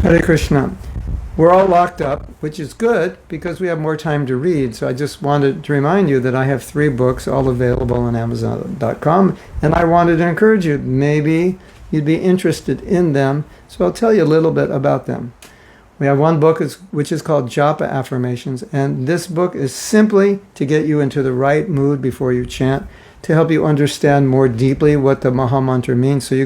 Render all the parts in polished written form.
Hare Krishna. We're all locked up, which is good because we have more time to read. So I just wanted to remind you that I have 3 books all available on Amazon.com, and I wanted to encourage you. Maybe you'd be interested in them. So I'll tell you a little bit about them. We have one book which is called Japa Affirmations, and this book is simply to get you into the right mood before you chant, to help you understand more deeply what the Maha Mantra means. So you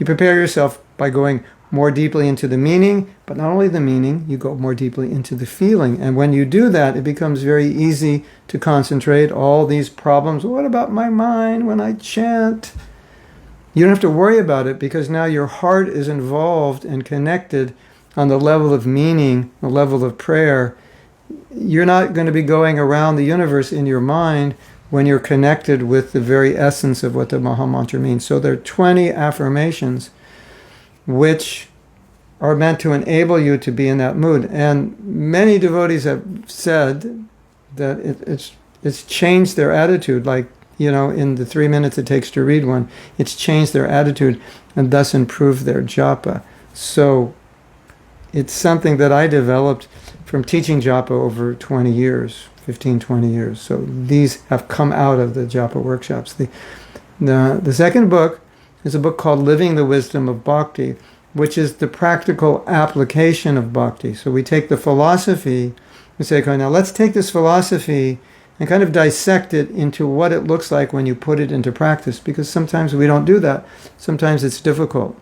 prepare yourself by going more deeply into the meaning, but not only the meaning, you go more deeply into the feeling. And when you do that, it becomes very easy to concentrate all these problems. What about my mind when I chant? You don't have to worry about it because now your heart is involved and connected on the level of meaning, the level of prayer. You're not going to be going around the universe in your mind when you're connected with the very essence of what the Maha Mantra means. So there are 20 affirmations which are meant to enable you to be in that mood. And many devotees have said that it's changed their attitude, like, in the 3 minutes it takes to read one, it's changed their attitude and thus improved their japa. So it's something that I developed from teaching japa over 20 years, 15, 20 years. So these have come out of the japa workshops. The second book is a book called Living the Wisdom of Bhakti, which is the practical application of Bhakti. So we take the philosophy and say, okay, now let's take this philosophy and kind of dissect it into what it looks like when you put it into practice, because sometimes we don't do that. Sometimes it's difficult.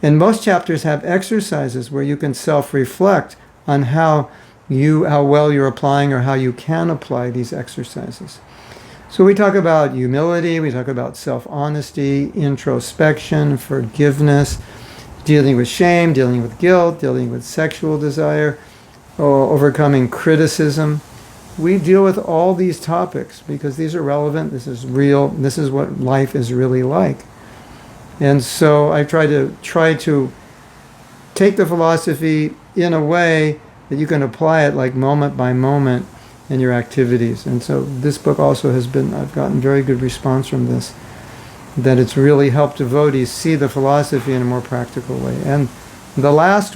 And most chapters have exercises where you can self-reflect on how well you're applying or how you can apply these exercises. So we talk about humility, we talk about self-honesty, introspection, forgiveness, dealing with shame, dealing with guilt, dealing with sexual desire, overcoming criticism. We deal with all these topics because these are relevant, this is real, this is what life is really like. And so I try to take the philosophy in a way that you can apply it like moment by moment in your activities. And so this book also I've gotten very good response from this, that it's really helped devotees see the philosophy in a more practical way. And the last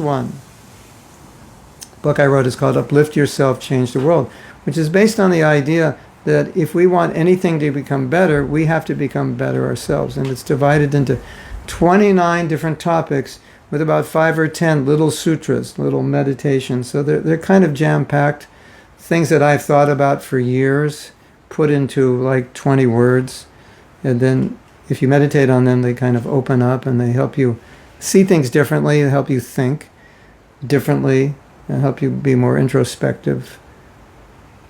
book I wrote is called Uplift Yourself, Change the World, which is based on the idea that if we want anything to become better, we have to become better ourselves. And it's divided into 29 different topics with about 5 or 10 little sutras, little meditations. So they're kind of jam-packed. Things that I've thought about for years, put into like 20 words. And then if you meditate on them, they kind of open up and they help you see things differently, they help you think differently, and help you be more introspective.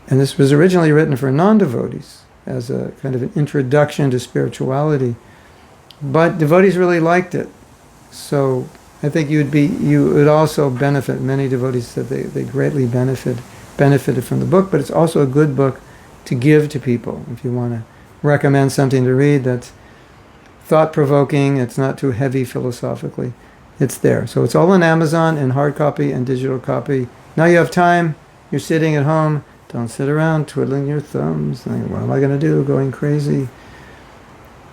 And this was originally written for non-devotees as a kind of an introduction to spirituality. But devotees really liked it. So I think you would also benefit. Many devotees said they greatly benefited from the book, but it's also a good book to give to people. If you want to recommend something to read that's thought-provoking, it's not too heavy philosophically, it's there. So it's all on Amazon in hard copy and digital copy. Now you have time, you're sitting at home, don't sit around twiddling your thumbs, thinking, what am I going to do, going crazy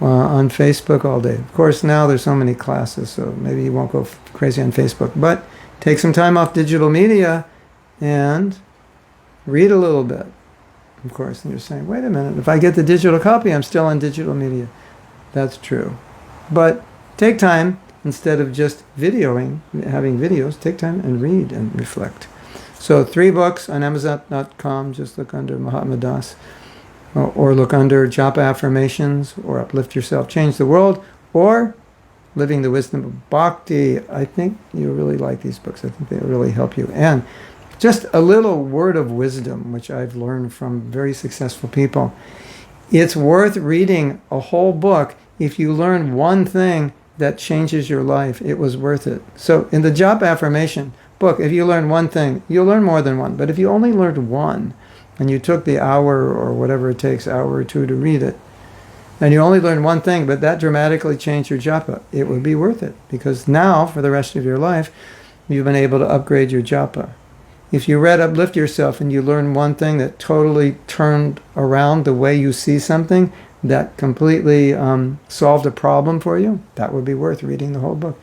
on Facebook all day. Of course, now there's so many classes, so maybe you won't go crazy on Facebook, but take some time off digital media and read a little bit. Of course, and you're saying, wait a minute, if I get the digital copy, I'm still on digital media. That's true. But take time, instead of just videoing, having videos, take time and read and reflect. So 3 books on Amazon.com, just look under Mahatma Das, or look under Japa Affirmations, or Uplift Yourself, Change the World, or Living the Wisdom of Bhakti. I think you'll really like these books. I think they'll really help you. And just a little word of wisdom, which I've learned from very successful people. It's worth reading a whole book if you learn one thing that changes your life. It was worth it. So in the Japa Affirmation book, if you learn one thing, you'll learn more than one. But if you only learned one, and you took the hour or whatever it takes, hour or 2 to read it, and you only learned one thing, but that dramatically changed your japa, it would be worth it. Because now, for the rest of your life, you've been able to upgrade your japa. If you read Uplift Yourself and you learned one thing that totally turned around the way you see something, that completely solved a problem for you, that would be worth reading the whole book.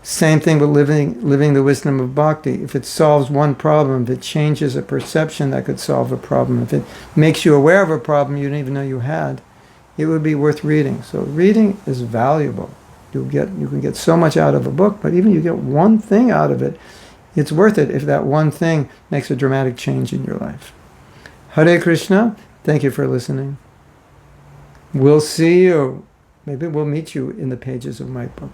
Same thing with living the wisdom of Bhakti. If it solves one problem, if it changes a perception that could solve a problem, if it makes you aware of a problem you didn't even know you had, it would be worth reading. So reading is valuable. You can get so much out of a book, but even you get one thing out of it, it's worth it if that one thing makes a dramatic change in your life. Hare Krishna. Thank you for listening. We'll see you. Maybe we'll meet you in the pages of my book.